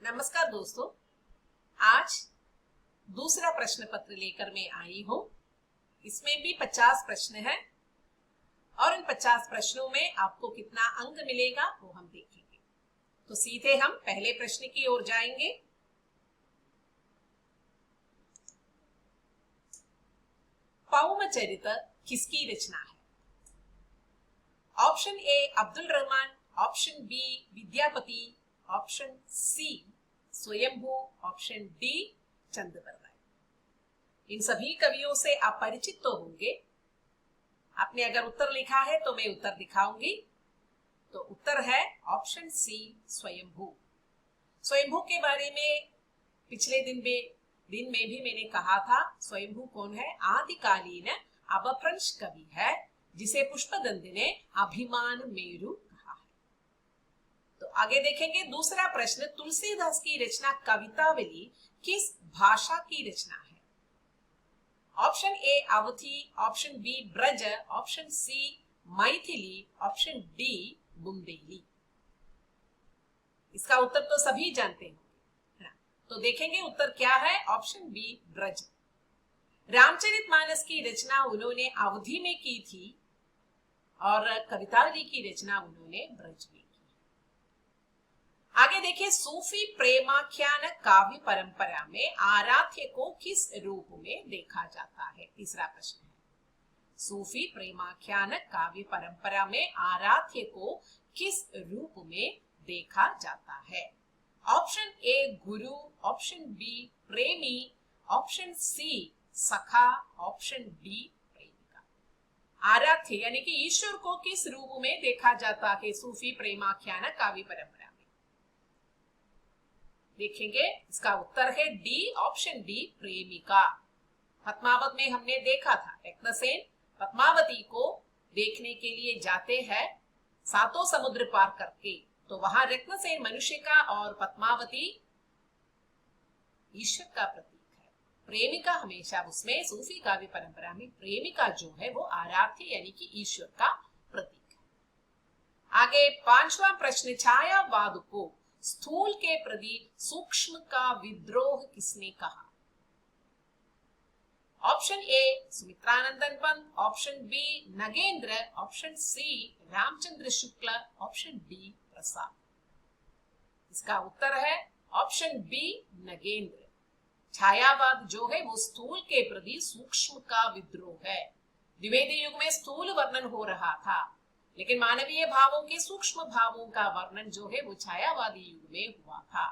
नमस्कार दोस्तों, आज दूसरा प्रश्न पत्र लेकर मैं आई हूं। इसमें भी 50 प्रश्न हैं और इन 50 प्रश्नों में आपको कितना अंक मिलेगा वो हम देखेंगे। तो सीधे हम पहले प्रश्न की ओर जाएंगे। पौम-चरित किसकी रचना है? Option A Abdul Rahman, option B Vidyapati, option C Swayambhu, option D चंद्रवरराय। इन सभी कवियों से आप परिचित तो होंगे। आपने अगर उत्तर लिखा है तो मैं उत्तर दिखाऊंगी। तो उत्तर है ऑप्शन सी स्वयंभू। स्वयंभू के बारे में पिछले दिन में भी मैंने कहा था। स्वयंभू कौन है? आदिकालीन अपभ्रंश कवि है जिसे पुष्पदंत ने अभिमान मेरु कहा है। तो आगे देखेंगे दूसरा प्रश्न, तुलसीदास की रचना कवितावली किस भाषा की रचना है? Option A Awadhi, option B Braj, option C Maithili, option D Bundeli. इसका उत्तर तो सभी जानते होंगे, है ना? तो देखेंगे उत्तर क्या है। Option B Braj. रामचरितमानस की रचना उन्होंने अवधी में की थी और कवितावली की रचना उन्होंने ब्रज में की। आगे देखिए, सूफी प्रेमाख्यान काव्य परंपरा में आराध्य को किस रूप में देखा जाता है? तीसरा प्रश्न है, सूफी प्रेमाख्यान काव्य परंपरा में आराध्य को किस रूप में देखा जाता है? ऑप्शन ए गुरु, ऑप्शन बी प्रेमी, ऑप्शन सी सखा, ऑप्शन डी प्रेमिका। आराध्य यानी कि ईश्वर को किस रूप में देखा जाता है सूफी प्रेमाख्यान काव्य परंपरा में? देखेंगे इसका उत्तर है डी, ऑप्शन डी प्रेमिका। पद्मावत में हमने देखा था, रत्नसेन पद्मावती को देखने के लिए जाते हैं सातों समुद्र पार करके। तो वहां रत्नसेन मनुष्य का और पद्मावती ईश्वर का प्रतीक है। प्रेमिका हमेशा उसमें सूफी काव्य परंपरा में प्रेमिका जो है वो आराध्य यानी कि ईश्वर का प्रतीक है। आगे पांचवा प्रश्न, छायावाद को स्थूल के प्रति सूक्ष्म का विद्रोह किसने कहा? Option A Sumitranandan Pant, option B Nagendra, option C Ramchandra Shukla, option D Prasad. इसका उत्तर है ऑप्शन बी नगेंद्र। छायावाद जो है वो स्थूल के प्रति सूक्ष्म का विद्रोह है। द्विवेदी युग में स्थूल वर्णन हो रहा था, लेकिन मानवीय भावों के सूक्ष्म भावों का वर्णन जो है वो छायावादी युग में हुआ था।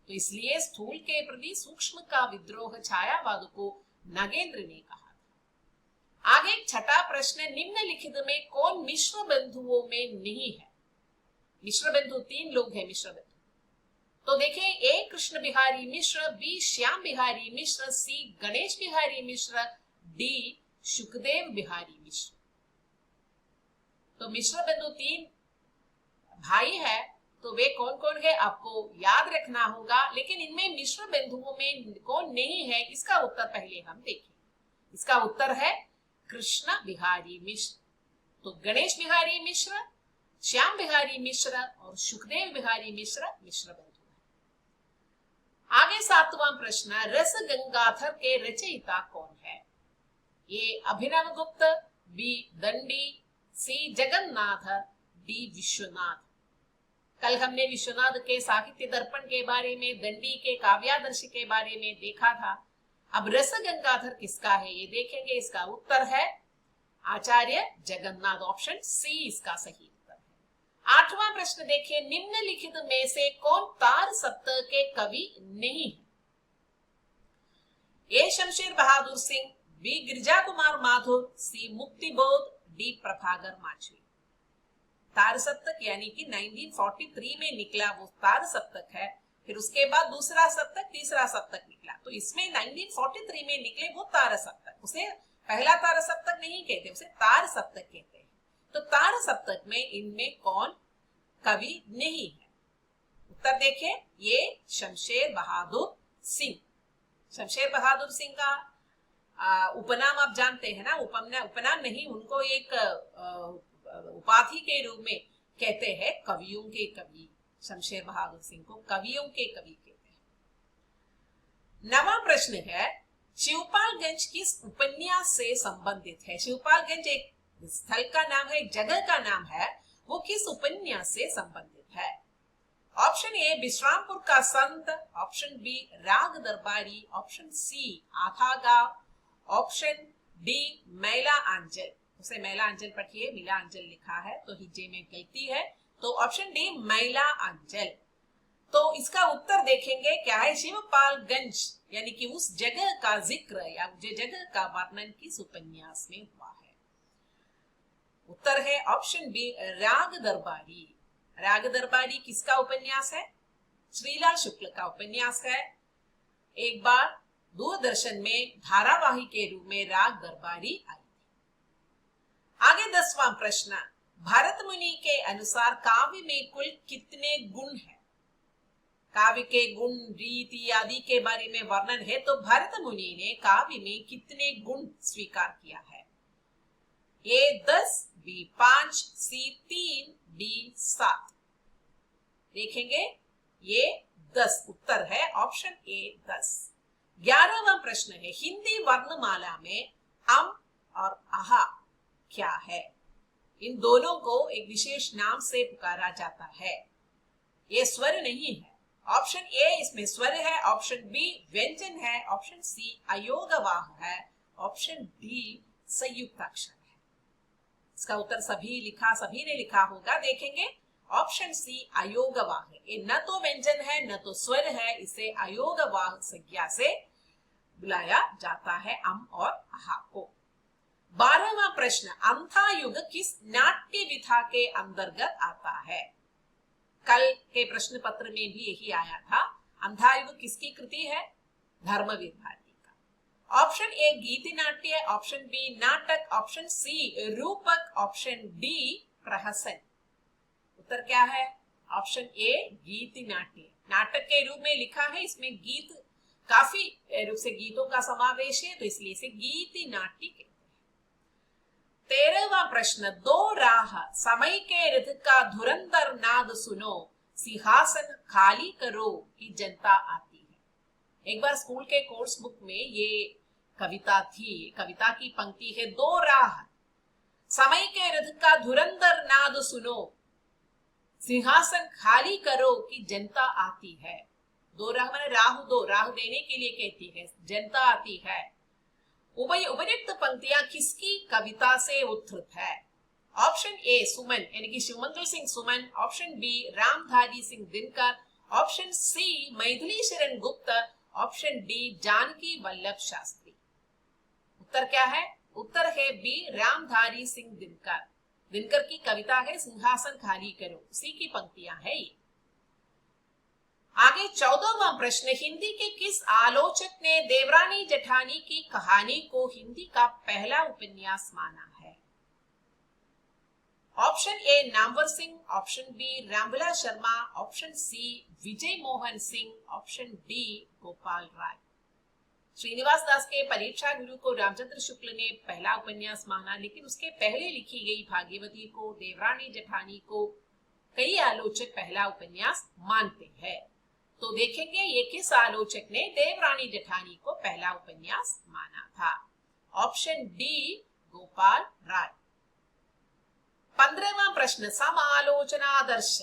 तो इसलिए स्थूल के प्रति सूक्ष्म का विद्रोह छायावाद को नगेंद्र ने कहा था। आगे छठा प्रश्न, निम्नलिखित में कौन मिश्र बंधुओं में नहीं है? मिश्र बंधु तीन लोग हैं मिश्र बंधु। तो देखें, ए कृष्ण बिहारी मिश्र, बी श्याम बिहारी मिश्र, सी गणेश बिहारी मिश्र, डी सुखदेव बिहारी मिश्र। तो मिश्र बंधु तीन भाई है, तो वे कौन कौन है आपको याद रखना होगा। लेकिन इनमें मिश्र बंधुओं में कौन नहीं है इसका उत्तर पहले हम देखें। इसका उत्तर है कृष्ण बिहारी मिश्र। तो गणेश बिहारी मिश्र, श्याम बिहारी मिश्र और सुखदेव बिहारी मिश्र मिश्र बंधु है। आगे सातवां प्रश्न, रस गंगाधर के रचयिता कौन है? ए अभिनव गुप्त, बी दंडी, सी जगन्नाथ, डी विश्वनाथ। कल हमने विश्वनाथ के साहित्य दर्पण के बारे में, दंडी के काव्यादर्श के बारे में देखा था। अब रस गंगाधर किसका है ये देखेंगे। इसका उत्तर है आचार्य जगन्नाथ, ऑप्शन सी इसका सही उत्तर है। आठवां प्रश्न देखिए, निम्नलिखित में से कौन तार सप्तक के कवि नहीं है? ए शमशेर बहादुर सिंह, बी गिरिजा कुमार माथुर, सी मुक्तिबोध, डी प्रभाकर माछवी। तार सप्तक यानी कि 1943 में निकला वो तार सप्तक है। फिर उसके बाद दूसरा सप्तक, तीसरा सप्तक निकला। तो इसमें 1943 में निकले वो तार सप्तक, उसे पहला तार सप्तक नहीं कहते, उसे तार सप्तक कहते हैं। तो तार सप्तक में इनमें कौन कवि नहीं है? उत्तर देखिए, ये शमशेर बहादुर सिंह। शमशेर बहादुर सिंह का उपनाम आप जानते हैं ना। उपनाम नहीं, उनको एक उपाधि के रूप में कहते हैं कवियों के कवि। शमशेर बहादुर सिंह को कवियों के कवि कहते हैं। नवा प्रश्न है, शिवपालगंज किस उपन्यास से संबंधित है? शिवपालगंज एक स्थल का नाम है, एक जगह का नाम है, वो किस उपन्यास से संबंधित है? ऑप्शन ए विश्रामपुर का संत, ऑप्शन बी राग दरबारी, ऑप्शन सी आधा गांव, ऑप्शन डी मैला आंचल। उसे मैला आंचल पढ़िए, मिला आंचल लिखा है तो हिज्जे में गलती है, तो ऑप्शन डी मैला आंचल। तो इसका उत्तर देखेंगे क्या है, शिवपालगंज यानी कि उस जगह का जिक्र या उस जगह का वर्णन किस उपन्यास में हुआ है? उत्तर है ऑप्शन बी राग दरबारी। राग दरबारी किसका उपन्यास है? श्रीलाल शुक्ल का उपन्यास है। एक बार दूरदर्शन में धारावाहिक के रूप में राग दरबारी आई थी। आगे 10वां प्रश्न, भरत मुनि के अनुसार काव्य में कुल कितने गुण हैं? काव्य के गुण, रीति आदि के बारे में वर्णन है, तो भरत मुनि ने काव्य में कितने गुण स्वीकार किया है? ए 10, बी 5, सी 3, डी 7। देखेंगे ये 10 उत्तर है, ऑप्शन ए 10। 11वां प्रश्न है, हिंदी वर्णमाला में अम और आहा क्या है? इन दोनों को एक विशेष नाम से पुकारा जाता है। ये स्वर नहीं है। ऑप्शन ए इसमें स्वर है, ऑप्शन बी व्यंजन है, ऑप्शन सी अयोगवाह है, ऑप्शन डी संयुक्ताक्षर है। इसका उत्तर सभी ने लिखा होगा। देखेंगे ऑप्शन सी अयोगवाह है। ये न तो व्यंजन है न तो स्वर है, इसे अयोगवाह संज्ञा से बुलाया जाता है, अम और आहा को। 12वां प्रश्न, अंथा युग किस नाट्य विधा के अंतर्गत आता है? कल के प्रश्न पत्र में भी यही आया था। अंधा युग किसकी कृति है? धर्मवीर भारती का। ऑप्शन ए गीति नाट्य, ऑप्शन बी नाटक, ऑप्शन सी रूपक, ऑप्शन डी प्रहसन। उत्तर क्या है? ऑप्शन ए गीति नाट्य। नाटक के रूप में लिखा है, इसमें गीत काफी रूप से गीतों का समावेश है, तो इसलिए इसे गीति नाट्य कहते हैं। 13वां प्रश्न, दो राह समय के रथ का धुरंधर नाद सुनो, सिंहासन खाली करो की जनता आती है। एक बार स्कूल के कोर्स बुक में ये कविता थी। कविता की पंक्ति है, दो राह समय के रथ का धुरंधर नाद सुनो, सिंहासन खाली करो कि जनता आती है। दो राह मैंने राह देने के लिए कहती है, जनता आती है। उपर्युक्त पंक्तियां किसकी कविता से उद्धृत है? ऑप्शन ए सुमन यानी कि Shivmangal Singh Suman, option B Ramdhari Singh Dinkar, option C Maithili Sharan Gupt, option D Janaki Vallabh Shastri. उत्तर क्या है? उत्तर है बी रामधारी सिंह दिनकर। दिनकर की कविता है सिंहासन खाली करो, उसी की पंक्तियां है ये। आगे 14वां प्रश्न, हिंदी के किस आलोचक ने देवरानी जेठानी की कहानी को हिंदी का पहला उपन्यास माना है? Option A Namvar Singh, option B Ramvilas Sharma, option C Vijay Mohan Singh, option D Gopal Rai. Shrinivas Das के परीक्षा गुरु को रामचंद्र शुक्ल ने पहला उपन्यास माना, लेकिन उसके पहले लिखी गई भागीरथी को, देवरानी जेठानी को कई आलोचक पहला उपन्यास मानते हैं। तो देखेंगे ये किस आलोचक ने देवरानी जेठानी को पहला उपन्यास माना था? ऑप्शन डी गोपाल राय। 15वां प्रश्न, समालोचनादर्श।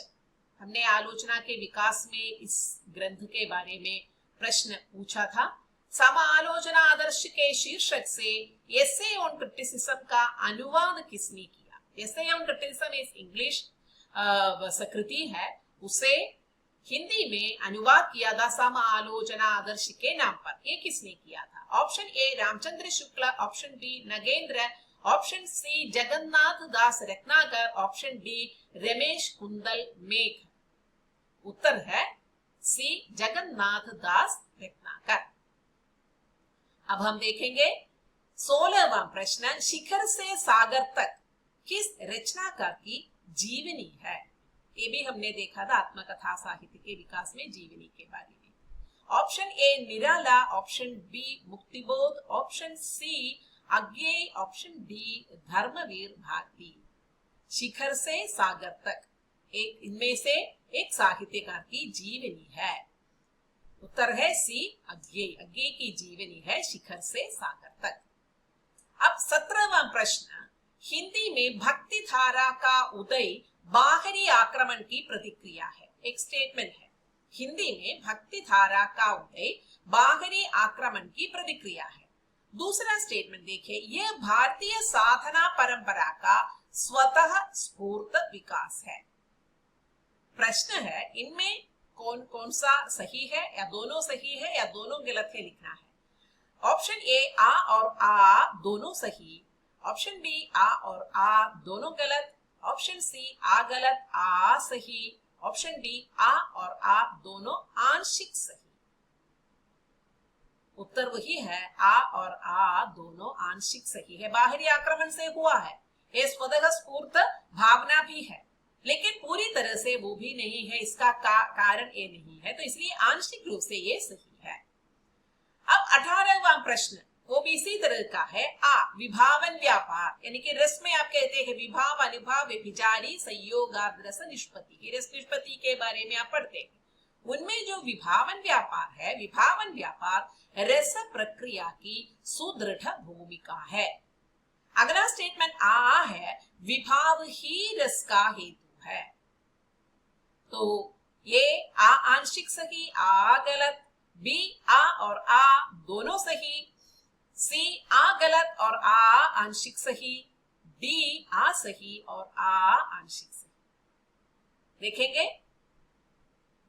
हमने आलोचना के विकास में इस ग्रंथ के बारे में प्रश्न पूछा था। समालोचना आदर्श के शीर्षक से एसे ऑन क्रिटिसिज्म का अनुवाद किसने किया? एसे ऑन क्रिटिसिज्म इस इंग्लिश कृति है, उसे हिंदी में अनुवाद किया था समालोचना आदर्श के नाम पर। ये किसने किया था? Option A Ramchandra Shukla, option B Nagendra, option C Jagannath Das Ratnakar, option D Ramesh Kuntal Megh. उत्तर है सी जगन्नाथ दास रत्नाकर। अब हम देखेंगे 16वां प्रश्न, शिखर से सागर तक किस रचनाकार की जीवनी है? ये भी हमने देखा था आत्मकथा साहित्य के विकास में जीवनी के बारे में। Option A Nirala, option B Muktibodh, option C Agyeya, option D Dharmveer Bharati. Shikhar se Sagar तक एक इनमें से एक साहित्यकार की जीवनी है। उत्तर है सी, अज्ञेय। अज्ञेय की जीवनी है शिखर से सागर तक। अब 17वां प्रश्न, हिंदी में भक्ति धारा का उदय बाहरी आक्रमण की प्रतिक्रिया है। एक स्टेटमेंट है, हिंदी में भक्ति धारा का उदय बाहरी आक्रमण की प्रतिक्रिया है। दूसरा स्टेटमेंट देखिए, यह भारतीय साधना परंपरा का स्वतः स्फूर्त विकास है। प्रश्न है, इनमें कौन कौन सा सही है, या दोनों सही है या दोनों गलत है, लिखना है। ऑप्शन ए आ और आ दोनों सही, ऑप्शन बी आ और आ दोनों गलत, ऑप्शन सी आ गलत आ सही, ऑप्शन डी आ और आ दोनों आंशिक सही। उत्तर वही है, आ और आ दोनों आंशिक सही है। बाहरी आक्रमण से हुआ है, ये स्वतः स्फूर्त भावना भी है, लेकिन पूरी तरह से वो भी नहीं है, इसका कारण ये नहीं है, तो इसलिए आंशिक रूप से ये सही है। अब 18वां प्रश्न, वो भी इसी तरह का है। आ, विभावन व्यापार, यानी कि रस में आप कहते हैं विभाव, अनुभाव, व्यभिचारी, संयोग, रस निष्पत्ति, रस निष्पत्ति के बारे में आप पढ़ते हैं। उनमें जो विभावन व्यापार है, विभावन व्यापार रस प्रक्रिया की सुदृढ़ भूमिका है। अगला स्टेटमेंट आ है, विभाव ही रस का हेतु है। तो ये आ आंशिक सही, आ गलत, बी आ और आ दोनों सही, सी आ गलत और आ आंशिक सही, डी आ सही और आ आंशिक सही। देखेंगे,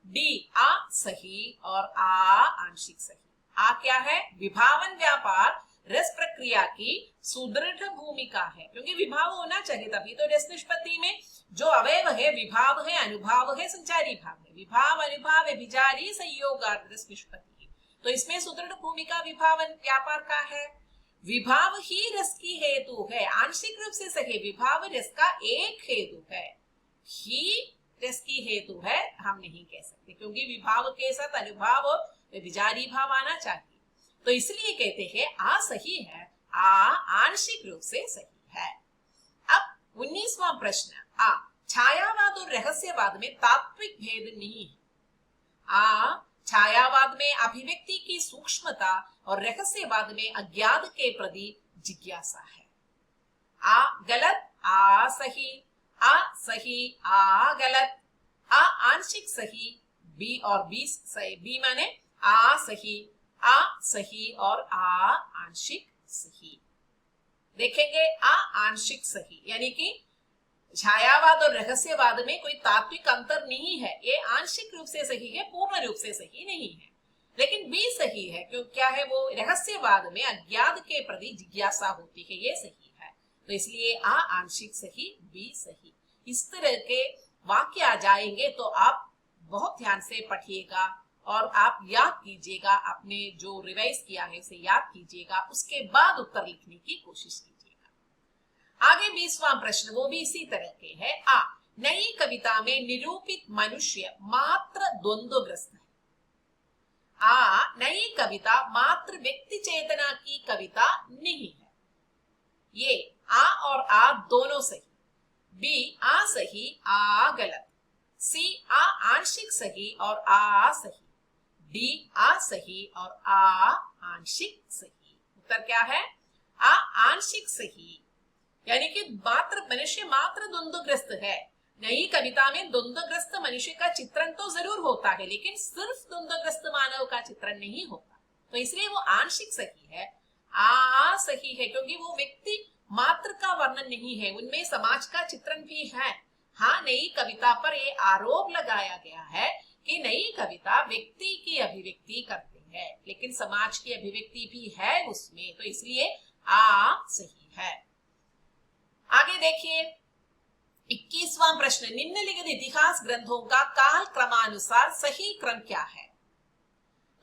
डी आ सही और आ आंशिक सही। आ क्या है, विभावन व्यापार रस प्रक्रिया की सुदृढ़ भूमिका है, क्योंकि विभाव होना चाहिए, तभी तो रस निष्पत्ति में जो अवयव है, विभाव है, अनुभाव है, संचारी भाव है। विभाव, अनुभाव, व्यभिचारी, संयोग, रस निष्पत्ति, तो इसमें सुदृढ़ भूमिका विभावन व्यापार का है। विभाव ही रस की हेतु है, आंशिक रूप से सही, विभाव रस का एक हेतु है, ही रस की हेतु है हम नहीं कह सकते, क्योंकि विभाव के साथ अनुभाव, व्यभिचारी भाव आना चाहिए, तो इसलिए कहते हैं आ सही है, आ आंशिक रूप से सही है। अब 19वां प्रश्न, आ, छायावाद और रहस्यवाद में तात्विक भेद नहीं है। आ, छायावाद में अभिव्यक्ति की सूक्ष्मता और रहस्यवाद में अज्ञात के प्रति जिज्ञासा है। आ गलत, आ सही, आ सही, आ गलत, आ आंशिक सही, बी और बी सही, बी माने आ सही, आ सही और आ आंशिक सही। देखेंगे, आ आंशिक सही, यानी कि छायावाद और रहस्यवाद में कोई तात्विक अंतर नहीं है, ये आंशिक रूप से सही है, पूर्ण रूप से सही नहीं है। लेकिन बी सही है, क्यों, क्या है वो, रहस्यवाद में अज्ञात के प्रति जिज्ञासा होती है, ये सही है, तो इसलिए आ आंशिक सही, बी सही। इस तरह के वाक्य आ जाएंगे तो आप बहुत ध्यान से पढ़िएगा और आप याद कीजिएगा, आपने जो रिवाइज किया है उसे याद कीजिएगा, उसके बाद उत्तर लिखने की कोशिश कीजिएगा। आगे 20वां प्रश्न, वो भी इसी तरह के है। आ, नई कविता में निरूपित मनुष्य मात्र द्वंद्वग्रस्त है। आ, नई कविता मात्र व्यक्ति चेतना की कविता नहीं है। ये आ और आ दोनों सही, बी आ सही, आ गलत, सी आ आंशिक सही और आ सही, डी आ सही और आ आंशिक सही। उत्तर क्या है, आ आंशिक सही, यानी कि मात्र मनुष्य मात्र द्वंद्वग्रस्त है। नई कविता में द्वंद्वग्रस्त मनुष्य का चित्रण तो जरूर होता है, लेकिन सिर्फ द्वंद्वग्रस्त मानव का चित्रण नहीं होता, तो इसलिए वो आंशिक सही है, आ सही है, क्योंकि वो व्यक्ति मात्र का वर्णन नहीं है, उनमें समाज का चित्रण भी है। हाँ, नई कविता पर ये आरोप लगाया गया है कि नई कविता व्यक्ति की अभिव्यक्ति करती है, लेकिन समाज की अभिव्यक्ति भी है उसमें, तो इसलिए आ सही है। आगे देखिए 21वां प्रश्न, निम्नलिखित इतिहास ग्रंथों का काल क्रमानुसार सही क्रम क्या है।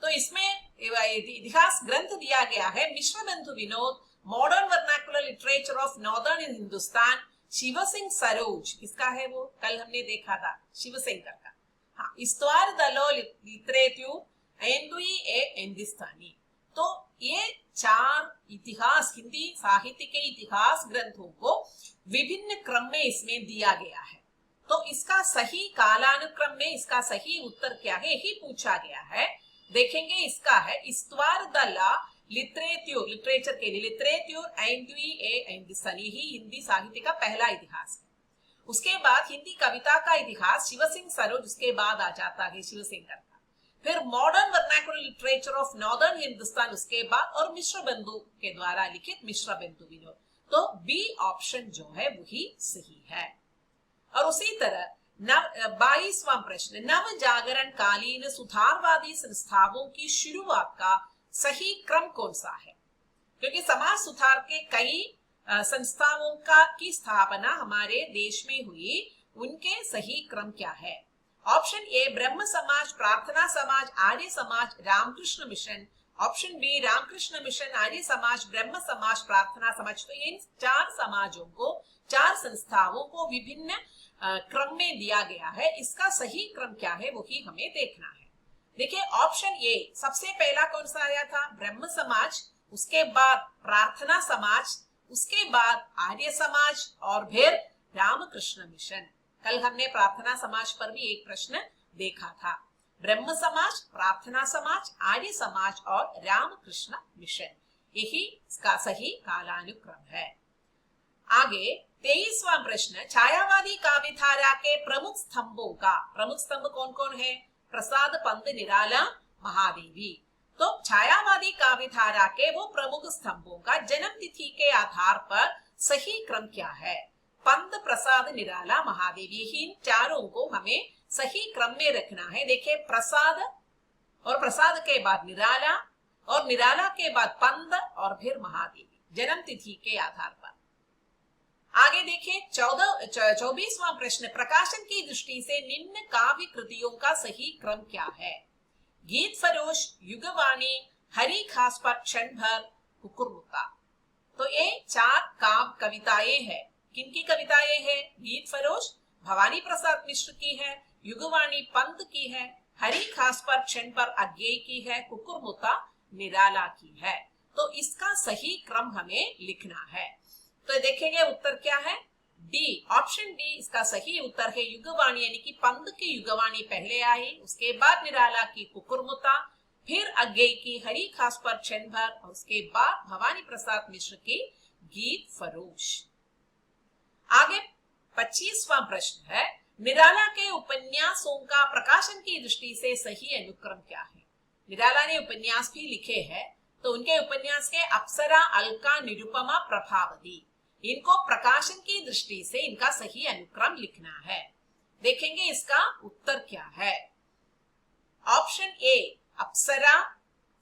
तो इसमें इतिहास ग्रंथ दिया गया है, Mishrabandhu Vinod, modern vernacular literature of northern Hindustan, Shiv Singh Saroj, किसका है वो, कल हमने देखा था शिवशंकर का। हाँ, इस्तवार दलो लिटरेट्यू एंदुई ए हिंदुस्तानी। तो ये 4 इतिहास, हिंदी साहित्य के इतिहास ग्रंथों को विभिन्न क्रम में इसमें दिया गया है। तो इसका सही कालानुक्रम में इसका सही उत्तर क्या है, यही पूछा गया है। देखेंगे इसका है इस्तवार दला लिटरेट्यूर, लिटरेचर के लिए लिटरेट्यूर ऐंद्वी ए ऐंदिसनी ही हिंदी साहित्य का पहला इतिहास है। उसके बाद हिंदी कविता का इतिहास शिव सिंह सरोज, उसके बाद आ जाता है शिव सिंह का। फिर modern vernacular literature of northern Hindustan, उसके बाद और मिश्र बंधु के द्वारा लिखित मिश्र बंधु विनोद। तो बी ऑप्शन जो है वही सही है। और उसी तरह 22वां प्रश्न, नव जागरण कालीन सुधारवादी संस्थाओं की शुरुआत का सही क्रम कौन सा है? क्योंकि समाज सुधार के कई संस्थाओं की स्थापना हमारे देश में हुई, उनके सही क्रम क्या है? ऑप्शन ए ब्रह्म समाज, प्रार्थना Samaj, Arya Samaj, Ramakrishna Mission. Option B Ramakrishna Mission, Arya Samaj, Brahmo समाज, प्रार्थना समाज। तो इन चार समाजों को, चार संस्थाओं को विभिन्न क्रम में दिया गया है। इसका सही क्रम क्या है वही हमें देखना है। देखिए ऑप्शन ए सबसे पहला कौन सा आया था? ब्रह्म समाज, उसके बाद प्रार्थना समाज, उसके बाद आर्य समाज और फिर रामकृष्ण मिशन। कल हमने प्रार्थना समाज पर भी एक प्रश्न देखा था। ब्रह्म समाज, प्रार्थना समाज, आर्य समाज और रामकृष्ण मिशन, यही इसका सही कालानुक्रम है। आगे 23वां प्रश्न, छायावादी काव्यधारा के प्रमुख स्तंभों का, प्रमुख स्तंभ कौन कौन है? प्रसाद, पंत, निराला, महादेवी। तो छायावादी काव्यधारा के वो प्रमुख स्तंभों का जन्म तिथि के आधार पर सही क्रम क्या है? पंत, प्रसाद, निराला, महादेवी, इन चारों को हमें सही क्रम में रखना है। देखिए प्रसाद और प्रसाद के बाद निराला और निराला के बाद पंत और फिर महादेवी, जन्म तिथि के आधार पर। आगे देखिए 24वां प्रश्न, प्रकाशन की दृष्टि से निम्न काव्य कृतियों का सही क्रम क्या है? गीत फरोश, युगवाणी, हरि खास पर, क्षण भर, कुकुरमुत्ता। तो ये चार काव्य कविताएं हैं। किनकी कविताएं हैं? गीत फरोश भवानी प्रसाद मिश्र की है, युगवाणी पंत की है, हरि खास पर, क्षण पर अज्ञेय की है, कुकुरमुत्ता निराला की है। तो इसका सही क्रम हमें लिखना है। तो देखेंगे उत्तर क्या है? डी, ऑप्शन डी इसका सही उत्तर है। युगवाणी यानी कि पंत की युगवाणी पहले आई, उसके बाद निराला की कुकुरमुत्ता, फिर अज्ञेय की हरि खास पर, क्षण भर और उसके बाद भवानी प्रसाद मिश्र की गीत फरोश। आगे 25वां प्रश्न है, निराला के उपन्यासों का प्रकाशन की दृष्टि से सही अनुक्रम क्या है? निराला ने उपन्यास भी लिखे हैं, तो उनके उपन्यास के अप्सरा, अलका, निरुपमा, प्रभावती, इनको प्रकाशन की दृष्टि से इनका सही अनुक्रम लिखना है। देखेंगे इसका उत्तर क्या है। ऑप्शन ए अप्सरा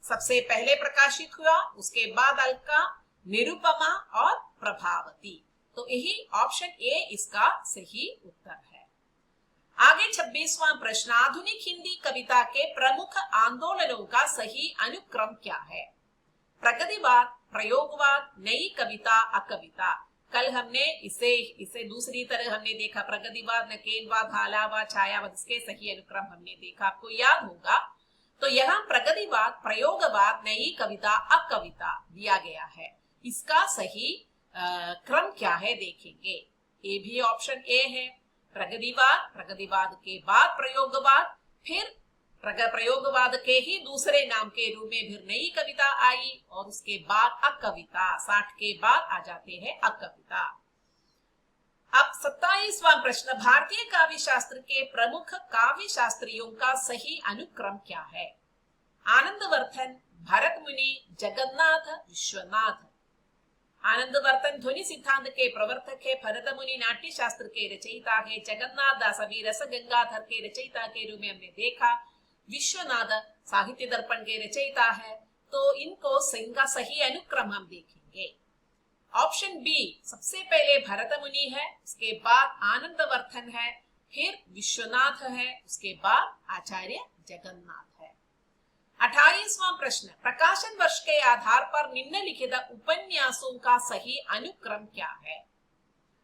सबसे पहले प्रकाशित हुआ, उसके बाद अलका, निरुपमा और प्रभावती। तो यही ऑप्शन ए इसका सही उत्तर है। आगे 26वां प्रश्न, आधुनिक हिंदी कविता के प्रमुख आंदोलनों का सही अनुक्रम क्या है? प्रगतिवाद, प्रयोगवाद, नई कविता, अकविता। कल हमने इसे दूसरी तरह हमने देखा, प्रगतिवाद, नकेलवाद, हालावाद, छायावाद, इसके सही अनुक्रम हमने देखा, आपको याद होगा। तो यहाँ प्रगतिवाद, प्रयोगवाद, नई कविता, अकविता दिया गया है। इसका सही क्रम क्या है देखेंगे। ए भी ऑप्शन ए है, प्रगतिवाद, प्रगतिवाद के बाद प्रयोगवाद, फिर प्रयोगवाद के ही दूसरे नाम के रूप में फिर नई कविता आई और उसके बाद अकविता, 60 के बाद आ जाते हैं अकविता। अब 27वां प्रश्न, भारतीय काव्य शास्त्र के प्रमुख काव्य शास्त्रियों का सही अनुक्रम क्या है? आनंदवर्धन, भरत मुनि, जगन्नाथ, विश्वनाथ। आनंदवर्धन ध्वनि सिद्धांत के प्रवर्तक है, भरत मुनि नाट्य शास्त्र के रचयिता है, जगन्नाथ दास अभी रस गंगाधर के रचयिता के रूप में हमने देखा, विश्वनाथ साहित्य दर्पण के रचयिता है। तो इनको इनका सही अनुक्रम हम देखेंगे। ऑप्शन बी सबसे पहले भरत मुनि है, उसके बाद आनंदवर्धन है, फिर विश्वनाथ है, उसके बाद आचार्य जगन्नाथ है। 28वां प्रश्न, प्रकाशन वर्ष के आधार पर निम्नलिखित उपन्यासों का सही अनुक्रम क्या है?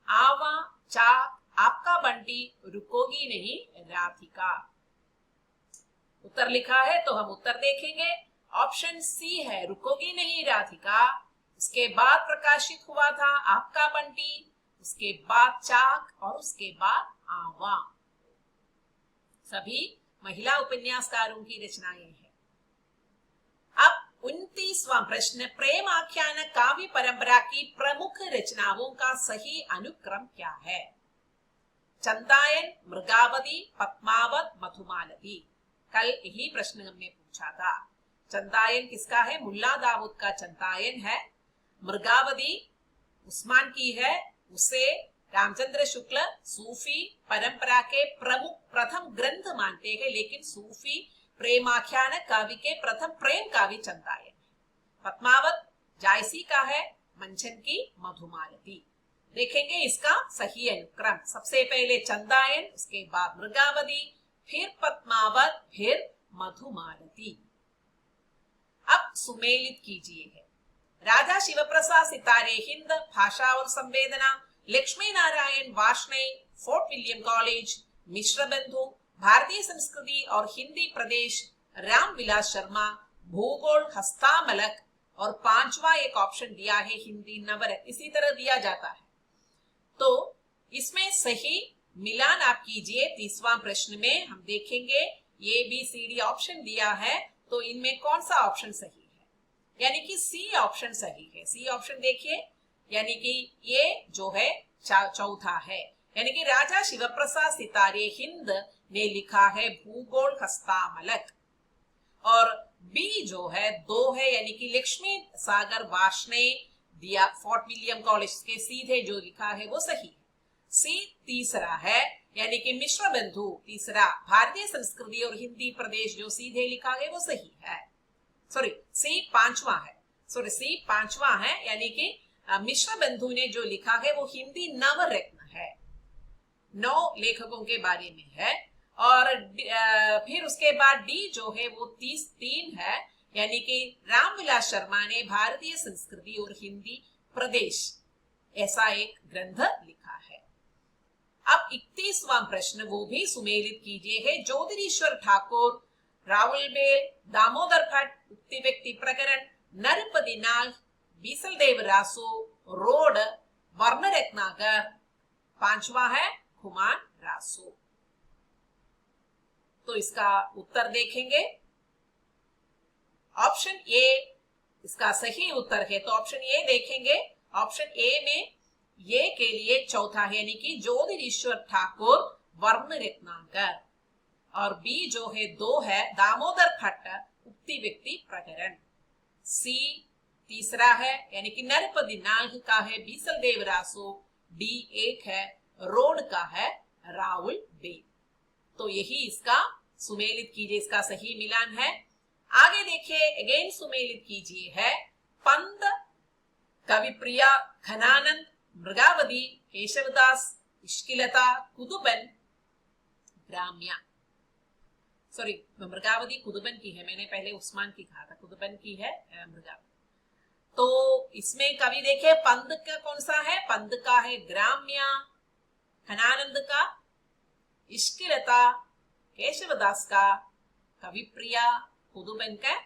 आवा, चाक, आपका बंटी, रुकोगी नहीं, राधिका। उत्तर लिखा है तो हम उत्तर देखेंगे। ऑप्शन सी है, रुकोगी नहीं राधिका, उसके बाद प्रकाशित हुआ था आपका बंटी, उसके बाद चाक और उसके बाद आवा। सभी महिला उपन्यासकारों की रचनाएं हैं। अब 29वां प्रश्न, प्रेम आख्यान काव्य परंपरा की प्रमुख रचनाओं का सही अनुक्रम क्या है? चंदायन, मृगावती, पद्मावत, मधुमालती। कल यही प्रश्न हमने पूछा था। चंदायन किसका है? मुल्ला दाऊद का चंदायन है। मृगावती उस्मान की है, उसे रामचंद्र शुक्ल सूफी परंपरा के प्रमुख प्रथम ग्रंथ मानते हैं, लेकिन सूफी प्रेमाख्यान काव्य के प्रथम प्रेम काव्य चंदायन है। पद्मावत जायसी का है, मंचन की मधुमालती। देखेंगे इसका सही अनुक्रम। सबसे पहले चंदायन, उसके बाद मृगावती, फिर पद्मावत, फिर मधुमालती। अब सुमेलित कीजिए है। राजा शिवप्रसाद सितारे हिंद, भाषा और संवेदना, Lakshmi Narayan Varshney, Fort William College, Mishra Bandhu, भारतीय संस्कृति और हिंदी प्रदेश, रामविलास शर्मा, भूगोल हस्तामलक, और पांचवा एक ऑप्शन दिया है हिंदी नवरत्न, इसी तरह दिया जाता है। तो इसमें सही मिलान आप कीजिए। 30वां प्रश्न में हम देखेंगे A B C D option दिया है, तो इनमें कौन सा ऑप्शन सही है? यानी कि सी ऑप्शन सही है। सी ऑप्शन देखिए, यानी कि ये जो है चौथा है, यानी कि राजा शिवप्रसाद सितारे हिंद ने लिखा है भूगोल हस्तामलक, और बी जो है 2 है, यानी कि लक्ष्मी सागर वार्ष्णेय दिया फोर्ट विलियम कॉलेज के सीधे जो लिखा है वो सही है। सी तीसरा है, यानी कि मिश्र बंधु तीसरा, भारतीय संस्कृति और हिंदी प्रदेश जो सीधे लिखा है वो सही है। सॉरी, सी पांचवा है, यानी कि मिश्र बंधु ने जो लिखा है वो हिंदी नवरत्न है, 9 लेखकों के बारे में है। और फिर उसके बाद डी जो है वो 3 है, यानी कि रामविलास शर्मा ने भारतीय संस्कृति और हिंदी प्रदेश ऐसा एक ग्रंथ लिखा है। अब 31वां प्रश्न, वो भी सुमेलित कीजिए है। ज्योतिरीश्वर ठाकुर, राहुल बेल, दामोदर भट्ट, उक्ति व्यक्ति प्रकरण, नरपति नाग, बीसलदेव रासो, रोड, वर्ण रत्नाकर, पांचवा है खुमान रासो। तो इसका उत्तर देखेंगे। ऑप्शन ए इसका सही उत्तर है, तो ऑप्शन ए देखेंगे। ऑप्शन ए में ये के लिए चौथा है, यानी कि ज्योतिरीश्वर ठाकुर, वर्ण रत्नाकर, और बी जो है 2 है, दामोदर भट्ट, उक्ति व्यक्ति प्रकरण। सी तीसरा है, यानी कि नरपति नाग का है बीसलदेव रासो, डी 1 है, रोड का है राहुल बेल। तो यही इसका सुमेलित कीजिए, इसका सही मिलान है। आगे देखिए, अगेन सुमेलित कीजिए है। पंत, कविप्रिया, घनानंद, मृगावती, केशवदास, इश्किलता, कुतुबन, ग्राम्या। सॉरी, मृगावती कुतुबन की है, मैंने पहले उस्मान की कहा था, कुतुबन की है मृगावती। तो इसमें कवि देखे पंत का कौन सा है? पंत का है ग्राम्या, घनानंद का इश्किलता, केशवदास का कविप्रिया, कुतुबन का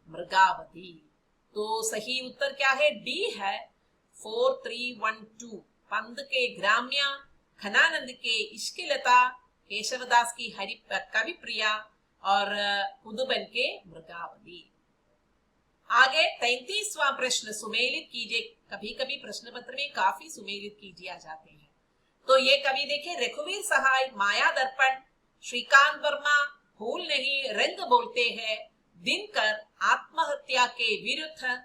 मृगावती। तो सही उत्तर क्या है? डी है, 4312। पंत के ग्राम्या, घनानंद के इश्किलता, केशवदास की कविप्रिया और कुतुबन के मृगावती। आगे 33वां प्रश्न, सुमेलित कीजिए। कभी कभी प्रश्न पत्र में काफी सुमेलित कीजिए जाते हैं। तो ये कवि देखे, रघुवीर सहाय, माया दर्पण, श्रीकांत वर्मा, भूल नहीं, रंग बोलते हैं, दिनकर, आत्महत्या के विरुद्ध,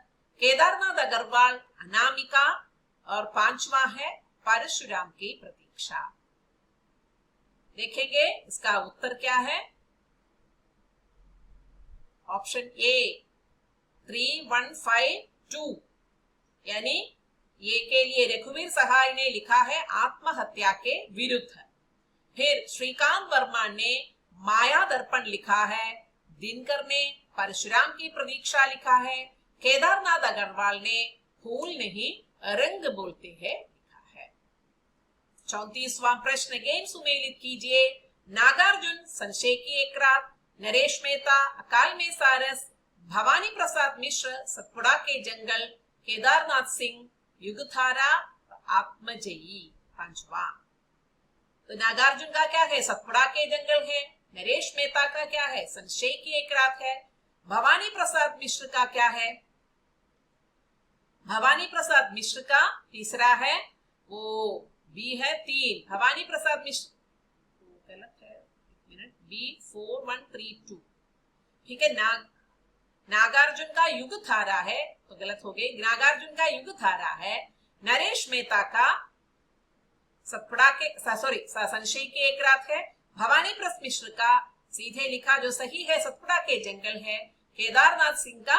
केदारनाथ अग्रवाल, अनामिका, और पांचवा है परशुराम की प्रतीक्षा। देखेंगे इसका उत्तर क्या है। ऑप्शन ए 3152, यानी ये के लिए रघुवीर सहाय ने लिखा है आत्महत्या के विरुद्ध। फिर श्रीकांत वर्मा ने माया दर्पण लिखा है, दिनकर ने परशुराम की प्रतीक्षा लिखा है, केदारनाथ अग्रवाल ने फूल नहीं रंग बोलते हैं लिखा है। 34वां प्रश्न, अगेन सुमेलित कीजिए। नागार्जुन, संशय की एक रात, नरेश मेहता, अकाल में सारस, भवानी प्रसाद मिश्र, सतपुड़ा के जंगल, केदारनाथ सिंह, युगधारा, आत्मजयी, पांचवा। तो नागार्जुन का क्या है? सतपुड़ा के जंगल है। नरेश मेहता का क्या है? संशय की एक रात है। भवानी प्रसाद मिश्र का क्या है? भवानी प्रसाद मिश्र का तीसरा है वो बी है 3। भवानी प्रसाद मिश्र गलत है, एक मिनट, B4132, ठीक है। नागार्जुन का युग धारा है तो गलत हो गई। नागार्जुन का युग धारा है। नरेश मेहता का सतपुड़ा के संशय की एक रात है। भवानी प्रसाद मिश्र का सीधे लिखा जो सही है सतपुड़ा के जंगल है। केदारनाथ सिंह का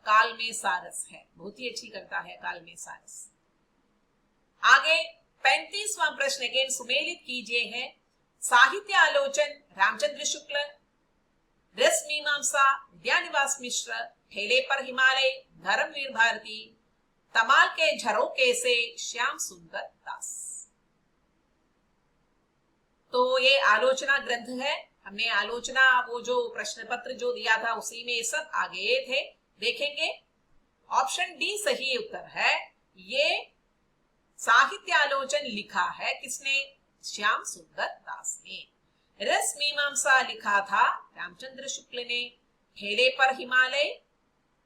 काल में सारस है। बहुत ही अच्छी करता है काल में सारस। आगे 35वां प्रश्न अगेन सुमेलित कीजिए है। साहित्य आलोचन रामचंद्र शुक्ल, रस मीमांसा विद्यानिवास मिश्र, ठेले पर हिमालय धर्मवीर भारती, तमाल के झरोके से श्याम सुंदर दास। तो ये आलोचना ग्रंथ है। हमने आलोचना वो जो प्रश्न पत्र जो दिया था उसी में सब आगे थे। देखेंगे ऑप्शन डी सही उत्तर है। ये साहित्य आलोचन लिखा है किसने? श्याम सुंदर दास ने। रस मीमांसा लिखा था रामचंद्र शुक्ल ने। ठेले पर हिमालय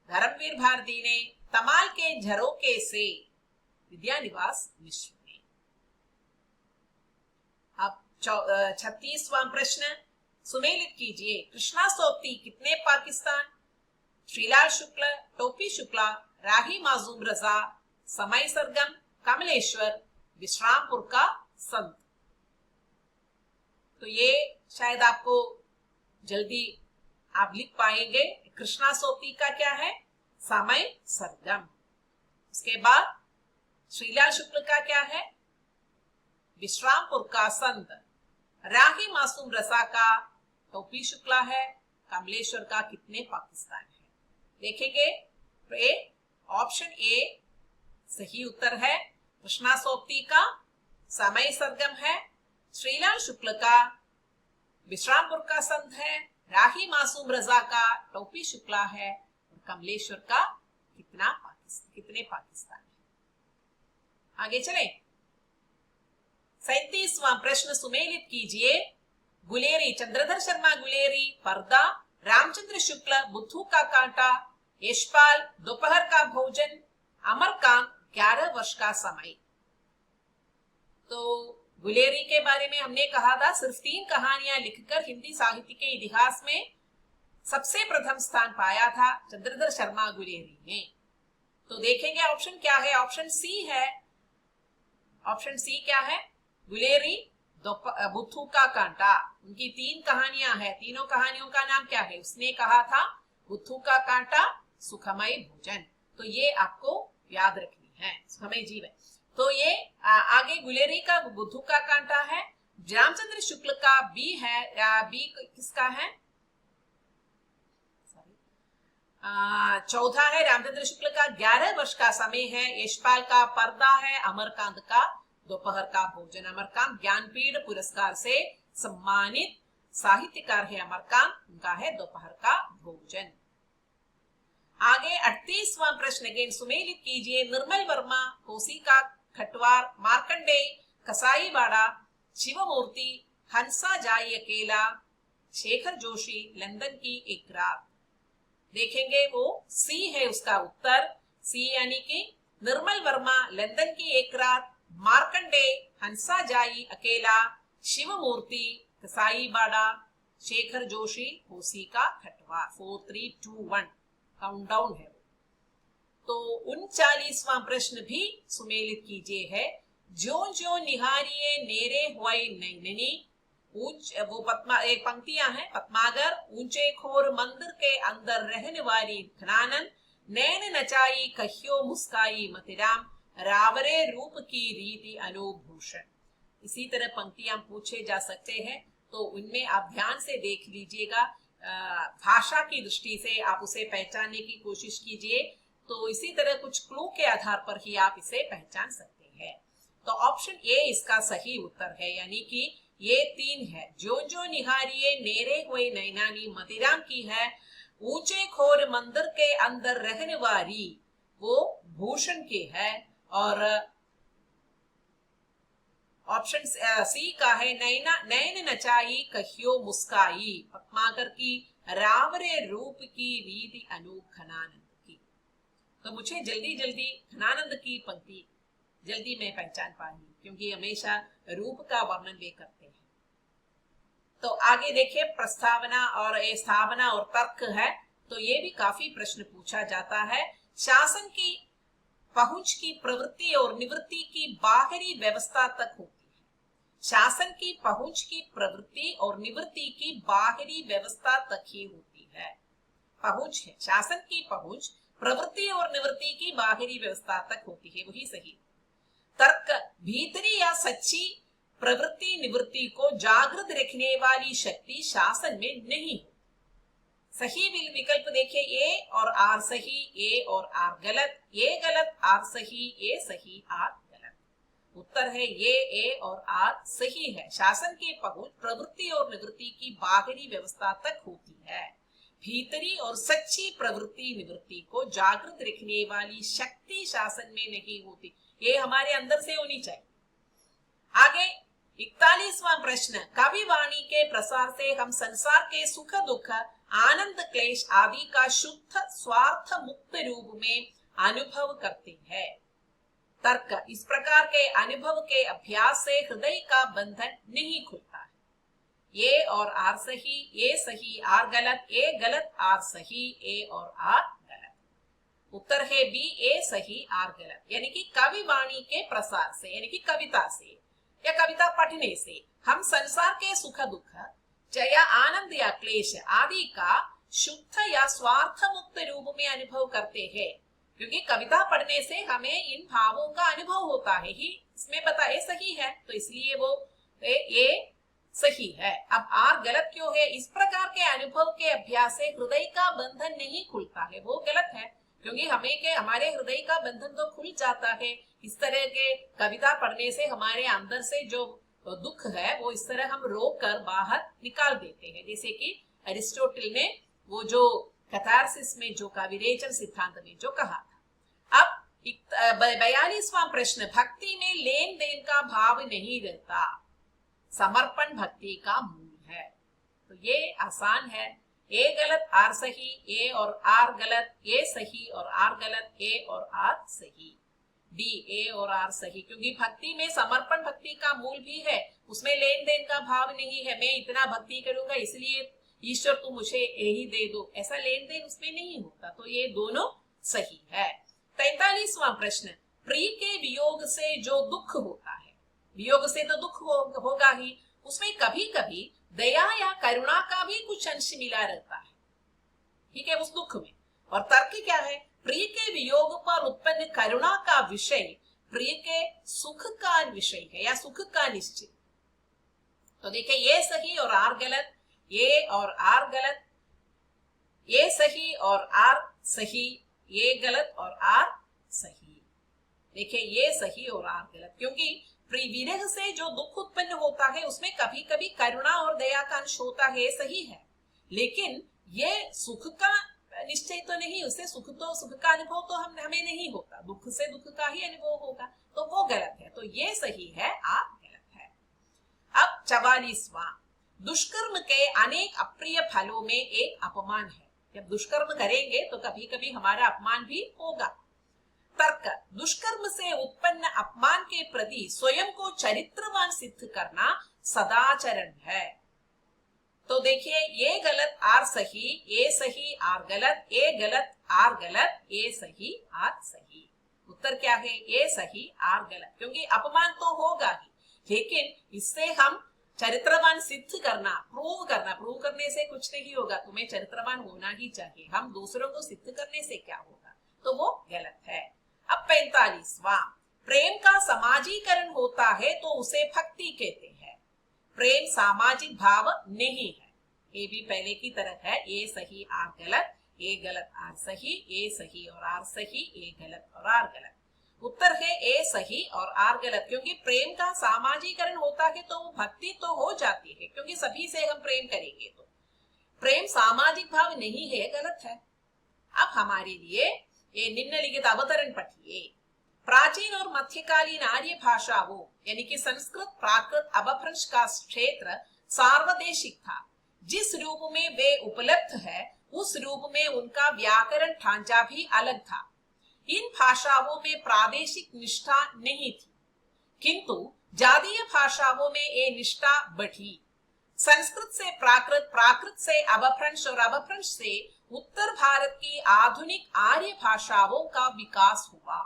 धर्मवीर भारती ने। तमाल के झरोके से विद्यानिवास मिश्र ने। अब 36वां प्रश्न सुमेलित कीजिए। कृष्णा सोबती कितने पाकिस्तान? श्रीलाल शुक्ल, टोपी शुक्ला, राही माजूम रजा, समय सरगम, कमलेश्वर, विश्रामपुर का संत। तो ये शायद आपको जल्दी आप लिख पाएंगे। कृष्णा सोबती का क्या है? समय सरगम। उसके बाद श्रीलाल शुक्ल का क्या है? विश्रामपुर का संत। राही मासूम रजा का टोपी शुक्ला है। कमलेश्वर का कितने पाकिस्तान है? देखेंगे तो ऑप्शन ए सही उत्तर है। कृष्णा सोबती का समय सरगम है। श्रीलाल शुक्ल का विश्रामपुर का संत है। राही मासूम रजा का टोपी शुक्ला है। और कमलेश्वर का कितने पाकिस्तान है? आगे चले। 37वां प्रश्न सुमेलित कीजिए। गुलेरी चंद्रधर शर्मा गुलेरी, पर्दा रामचंद्र शुक्ल, बुद्धू का कांटा, यशपाल दोपहर का भोजन, अमरकांत 11 वर्ष का समय। तो गुलेरी के बारे में हमने कहा था सिर्फ 3 कहानियां लिखकर हिंदी साहित्य के इतिहास में सबसे प्रथम स्थान पाया था चंद्रधर शर्मा गुलेरी ने। तो देखेंगे ऑप्शन क्या है? ऑप्शन सी है। ऑप्शन सी क्या है? गुलेरी बुद्धू का कांटा। उनकी 3 कहानियां हैं। तीनों कहानियों का नाम क्या है? उसने कहा था बुद्धू का कांटा, सुखमय भोजन। तो ये आपको याद रखनी है, सुखमय जीवन। तो ये आगे गुलेरी का बुद्धू का कांटा है। रामचंद्र शुक्ल का बी है। बी किसका है? चौथा है रामचंद्र शुक्ल का 11 वर्ष का समय है। यशपाल का पर्दा है। अमरकांत का दोपहर का भोजन। अमरकांत ज्ञानपीठ पुरस्कार से सम्मानित साहित्यकार है अमरकांत। उनका है दोपहर का भोजन। आगे 38वां प्रश्न अगेन सुमेलित कीजिए। निर्मल वर्मा, कोशिका खटवार, मार्कंडेय, कसाईवाड़ा, शिवमूर्ति, हंसा जाई अकेला, शेखर जोशी, लंदन की एक रात। देखेंगे वो सी है उसका उत्तर। सी यानी कि निर्मल वर्मा लंदन की एक रात, मार्कंडेय हंसा जाई अकेला, शिवमूर्ति कसाईवाड़ा, शेखर जोशी कोशिका खटवार। 4 3 2 1 काउंटडाउन है। तो 39वां प्रश्न भी सुमेलित कीजिए है। ज्यो ज्यो निहारिये नेरे हुए नैननी, वो एक पंक्तियां हैं। पद्मागर ऊंचे खोर मंदिर के अंदर रहने वाली घनानन, नैन नचाई कहियो मुस्काई मतिराम, रावरे रूप की रीति अनुभूषण। इसी तरह पंक्तियां पूछे जा सकते हैं। तो उनमें आप ध्यान से देख लीजिएगा। भाषा की दृष्टि से आप उसे पहचानने की कोशिश कीजिए। तो इसी तरह कुछ क्लू के आधार पर ही आप इसे पहचान सकते हैं। तो ऑप्शन ए इसका सही उत्तर है, यानी कि ये 3 है। जो जो निहारिये नेरे हुए नैनानी, मदिराम की है। ऊंचे खोर मंदिर के अंदर रहने वाली, वो भूषण की है। और ऑप्शन सी का है नैना नैन नचाई कहियो मुस्काई पद्माकर की रावरे रूप की रीति अनूप घनानंद की। तो मुझे जल्दी जल्दी घनानंद की पंक्ति जल्दी मैं पहचान पाई क्योंकि हमेशा रूप का वर्णन वे करते हैं। तो आगे देखिए प्रस्तावना और स्थापना और तर्क है। तो ये भी काफी प्रश्न पूछा जाता है। शासन की पहुंच की प्रवृत्ति और निवृत्ति की बाहरी व्यवस्था तक होती है। शासन की पहुंच की प्रवृत्ति और निवृत्ति की बाहरी व्यवस्था तक ही होती है। पहुंच है, शासन की पहुंच प्रवृत्ति और निवृत्ति की बाहरी व्यवस्था तक होती है, वही सही। तर्क भीतरी या सच्ची प्रवृत्ति निवृत्ति को जागृत रखने वाली शक्ति शासन में नहीं। सही विकल्प देखिए ए और आर सही, ए और आर गलत, ए गलत आर सही, ए सही आर गलत। उत्तर है ये ए और आर सही है। शासन की पहुंच प्रवृत्ति और निवृत्ति की बाहरी व्यवस्था तक होती है। भीतरी और सच्ची प्रवृत्ति निवृत्ति को जागृत रखने वाली शक्ति शासन में नहीं होती, ये हमारे अंदर से होनी चाहिए। आगे 41वां प्रश्न, कवि वाणी के प्रसार से हम संसार के सुख दुख आनंद क्लेश आदि का शुद्ध स्वार्थ मुक्त रूप में अनुभव करते हैं। तर्क इस प्रकार के अनुभव के अभ्यास से हृदय का बंधन नहीं खुलता है। ये और आर सही, ये सही आर गलत, ए गलत आर सही, ए और आर गलत। उत्तर है बी ए सही आर गलत। यानी कि कवि वाणी के प्रसार से यानी कि कविता से या कविता पढ़ने से हम संसार के सुख दुख या आनंद या क्लेश आदि का शुद्ध या स्वार्थ मुक्त रूप में अनुभव करते हैं। क्योंकि कविता पढ़ने से हमें इन भावों का अनुभव होता है ही, इसमें बताए सही है, तो इसलिए वो ये सही है। अब आर गलत क्यों है? इस प्रकार के अनुभव के अभ्यास से हृदय का बंधन नहीं खुलता है, वो गलत है। क्योंकि हमारे हृदय का बंधन तो खुल जाता है। इस तरह के कविता पढ़ने से हमारे अंदर से जो दुख है वो इस तरह हम रोक कर बाहर निकाल देते हैं। जैसे कि अरिस्टोटल ने वो जो कैथारसिस में जो का विरेचन सिद्धांत में जो कहा था। अब 42वां प्रश्न, भक्ति में लेन देन का भाव नहीं रहता, समर्पण भक्ति का मूल है। तो ये आसान है। ए गलत आर सही, ए और आर गलत, ए सही और आर गलत, ए और आर सही। डी ए और आर सही, क्योंकि भक्ति में समर्पण भक्ति का मूल भी है, उसमें लेन देन का भाव नहीं है। मैं इतना भक्ति करूंगा इसलिए ईश्वर तू मुझे यही दे दो, ऐसा लेन देन उसमें नहीं होता। तो ये दोनों सही है। 43वां प्रश्न, प्रिय के वियोग से जो दुख होता है, वियोग से तो दुख होगा ही, उसमें कभी कभी दया या करुणा का भी कुछ अंश मिला रहता है, ठीक है, उस दुख में। और तर्क क्या है? प्रिय के वियोग पर उत्पन्न करुणा का विषय प्रिय के सुख का विषय है या सुख का निश्चित। तो देखिए ये सही और आर गलत, ये और आर गलत, ये सही और आर सही, ये गलत और आर सही। देखिए ये सही और आर गलत, क्योंकि विरह से जो दुख उत्पन्न होता है उसमें कभी कभी करुणा और दया का अंश होता है, सही है। लेकिन ये सुख का निश्चय तो नहीं, उससे सुख का अनुभव तो हमें नहीं होता, दुख से दुख का ही अनुभव होगा, तो वो गलत है। तो ये सही है, आर गलत है। अब 44वां, दुष्कर्म के अनेक अप्रिय फलों में एक अपमान है। जब दुष्कर्म करेंगे तो कभी कभी हमारा अपमान भी होगा। तर्क, दुष्कर्म से उत्पन्न अपमान के प्रति स्वयं को चरित्रवान सिद्ध करना सदाचरण है। तो देखिए ये गलत आर सही, ये सही आर गलत, ये गलत आर गलत, ये सही आर सही। उत्तर क्या है? ये सही आर गलत, क्योंकि अपमान तो होगा ही, लेकिन इससे हम चरित्रवान सिद्ध करना, प्रूव करने से कुछ नहीं होगा। तुम्हें चरित्रवान होना ही चाहिए, हम दूसरों को सिद्ध करने से क्या होगा, तो वो गलत है। अब 45वां, प्रेम का समाजीकरण होता है तो उसे भक्ति कहते हैं। प्रेम सामाजिक भाव नहीं है, ये भी पहले की तरह है। ये सही आर गलत, ये गलत आर सही, ये सही और आर सही, ये गलत और आर गलत। उत्तर है ए सही और आर गलत, क्योंकि प्रेम का सामाजीकरण होता है तो वो भक्ति तो हो जाती है, क्योंकि सभी से हम प्रेम करेंगे। तो प्रेम सामाजिक भाव नहीं है, गलत है। अब हमारे लिए ये निम्नलिखित अवतरण पढ़िए। प्राचीन और मध्यकालीन आर्य भाषाओं यानी कि संस्कृत, प्राकृत, अपभ्रंश का क्षेत्र सार्वदेशिक था। जिस रूप में वे उपलब्ध है उस रूप में उनका व्याकरण ढांचा भी अलग था। इन भाषाओं में प्रादेशिक निष्ठा नहीं थी, किंतु जातीय भाषाओं में ये निष्ठा बढ़ी। संस्कृत से प्राकृत, प्राकृत से अपभ्रंश और अपभ्रंश से उत्तर भारत की आधुनिक आर्य भाषाओं का विकास हुआ,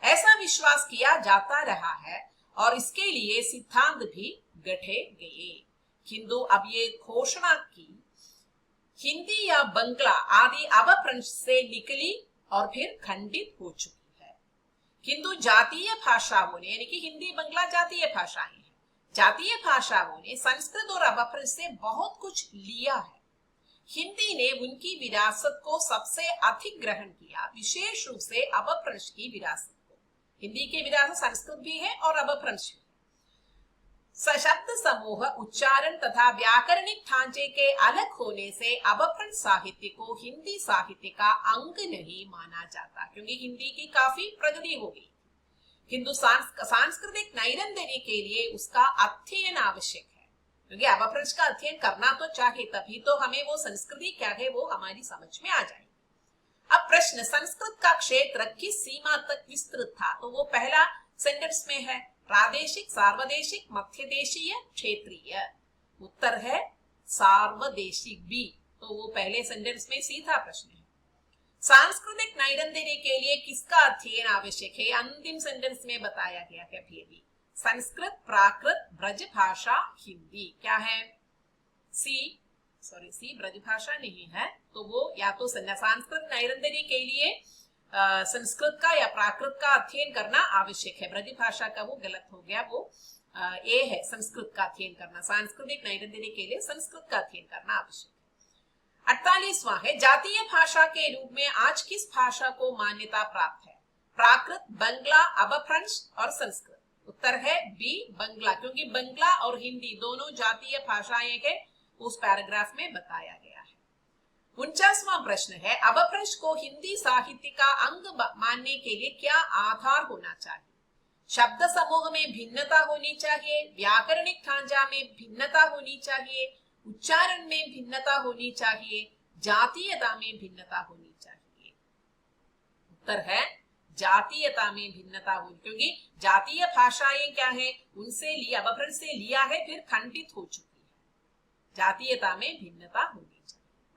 ऐसा विश्वास किया जाता रहा है और इसके लिए सिद्धांत भी गढ़े गए। किंतु अब ये घोषणा की हिंदी या बंगला आदि अपभ्रंश से निकली और फिर खंडित हो चुकी है। किंतु जातीय भाषाओं ने यानी कि हिंदी बंगला जातीय भाषाएं हैं, जातीय भाषाओं ने संस्कृत और अपभ्रंश से बहुत कुछ लिया है। हिंदी ने उनकी विरासत को सबसे अधिक ग्रहण किया, विशेष रूप से अपभ्रंश की विरासत को। हिंदी की विरासत संस्कृत भी है और अपभ्रंश भी है। शब्द समूह, उच्चारण तथा व्याकरणिक ढांचे के अलग होने से अपभ्रंश साहित्य को हिंदी साहित्य का अंग नहीं माना जाता, क्योंकि हिंदी की काफी प्रगति हो गई। किंतु सांस्कृतिक नैरंतर्य के लिए उसका अध्ययन आवश्यक है, क्योंकि अपभ्रंश का अध्ययन करना तो चाहिए, तभी तो हमें वो संस्कृति क्या है वो हमारी समझ में आ जाएगी। अब प्रश्न, संस्कृत का क्षेत्र किस सीमा तक विस्तृत था? तो वो पहला सेंटेंस में है, प्रादेशिक, सार्वदेशिक, मध्यदेशीय, क्षेत्रीय। उत्तर है सार्वदेशिक बी, तो वो पहले सेंटेंस में सीधा प्रश्न है। सांस्कृतिक नैरंतर्य के लिए किसका अध्ययन आवश्यक है? अंतिम सेंटेंस में बताया गया है भी। संस्कृत, प्राकृत, ब्रज भाषा, हिंदी। क्या है? सी ब्रज भाषा नहीं है, तो वो या तो सांस्कृतिक नैरंतर्य के लिए संस्कृत का या प्राकृत का अध्ययन करना आवश्यक है। ब्रज भाषा का वो गलत हो गया, वो ए है संस्कृत का अध्ययन करना। सांस्कृतिक नैरंतर्य के लिए संस्कृत का अध्ययन करना आवश्यक है। 48वां है, जातीय भाषा के रूप में आज किस भाषा को मान्यता प्राप्त है? प्राकृत, बंगला, अपभ्रंश और संस्कृत। उत्तर है बी, बंगला, क्योंकि बंगला और हिंदी दोनों जातीय भाषाएं के उस पैराग्राफ में बताया गया है। 49वां प्रश्न है, अपभ्रंश को हिंदी साहित्य का अंग मानने के लिए क्या आधार होना चाहिए? शब्द समूह में भिन्नता होनी चाहिए, व्याकरणिक ढांचा में भिन्नता होनी चाहिए, उच्चारण में भिन्नता होनी चाहिए, जातीयता में भिन्नता होनी चाहिए। उत्तर है जातीयता में भिन्नता होनी, क्योंकि जातीय भाषाएं क्या है, उनसे लिया, अपभ्रंश से लिया है, फिर खंडित हो चुकी है। जातीयता में भिन्नता होनी चाहिए।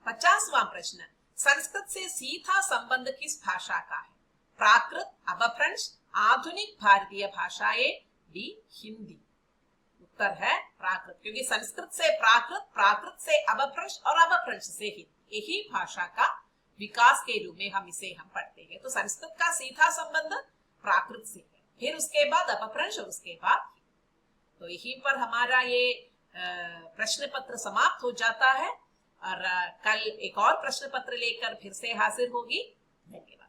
50वां प्रश्न, संस्कृत से सीधा संबंध किस भाषा का है? प्राकृत, अपभ्रंश, आधुनिक भारतीय भाषाएं, डी हिंदी। उत्तर है प्राकृत, क्योंकि संस्कृत से प्राकृत, प्राकृत से अपभ्रंश और अपभ्रंश से हिंदी, यही भाषा का विकास के रूप में हम पढ़ते हैं। तो संस्कृत का सीधा संबंध प्राकृत से है, फिर उसके बाद अपभ्रंश और उसके बाद। तो यहीं पर हमारा ये प्रश्न पत्र समाप्त हो जाता है और कल एक और प्रश्न पत्र लेकर फिर से हाजिर होगी। धन्यवाद।